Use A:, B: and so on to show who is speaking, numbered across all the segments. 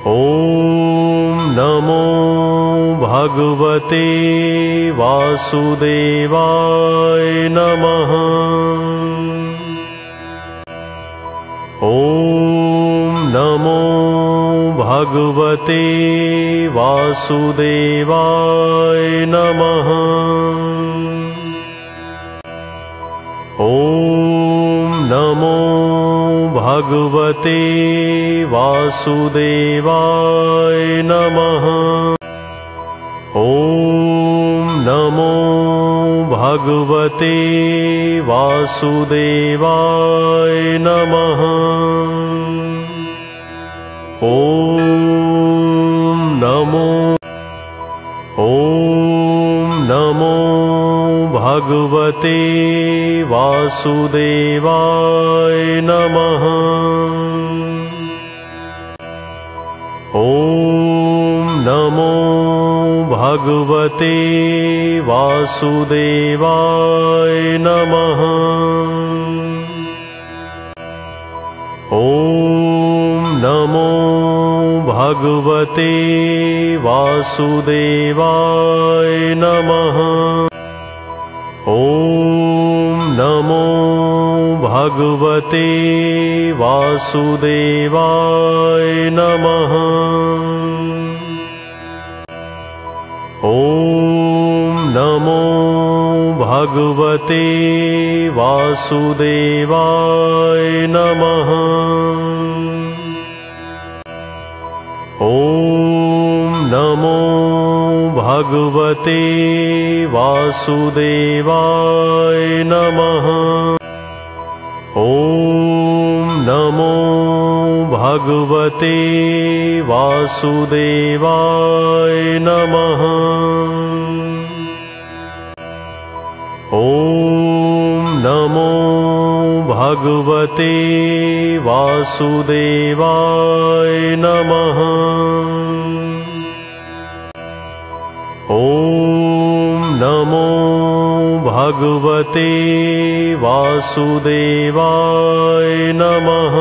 A: ॐ नमो भगवते वासुदेवाय नमः। ॐ नमो भगवते वासुदेवाय नमः। ॐ नमो भगवते वासुदेवाय नमः। ॐ नमो भगवते वासुदेवाय नमः। ॐ नमो भगवते वासुदेवाय नमः। ॐ नमो भगवते वासुदेवाय नमः। ॐ नमो भगवते वासुदेवाय नमः। ॐ नमो भगवते वासुदेवाय नमः। ॐ नमो भगवते वासुदेवाय नमः। ॐ नमो भगवते वासुदेवाय नमः। ॐ नमो भगवते वासुदेवाय नमः। ॐ नमो भगवते वासुदेवाय नमः। ॐ नमो भगवते वासुदेवाय नमः।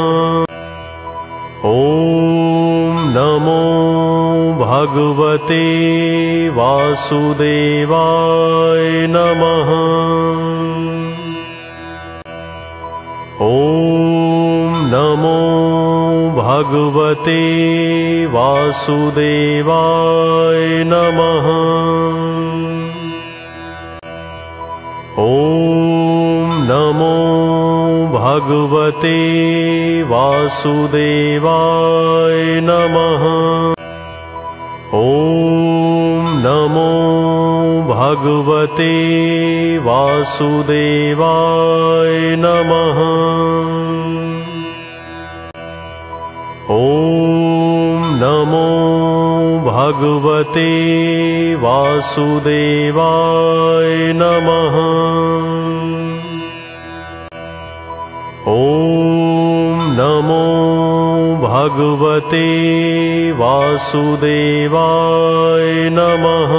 A: ॐ नमो भगवते वासुदेवाय नमः। ॐ नमो भगवते वासुदेवाय नमः। ॐ नमो भगवते वासुदेवाय नमः। ॐ नमो भगवते वासुदेवाय नमः। ॐ नमो भगवते वासुदेवाय नमः। ॐ नमो भगवते वासुदेवाय नमः।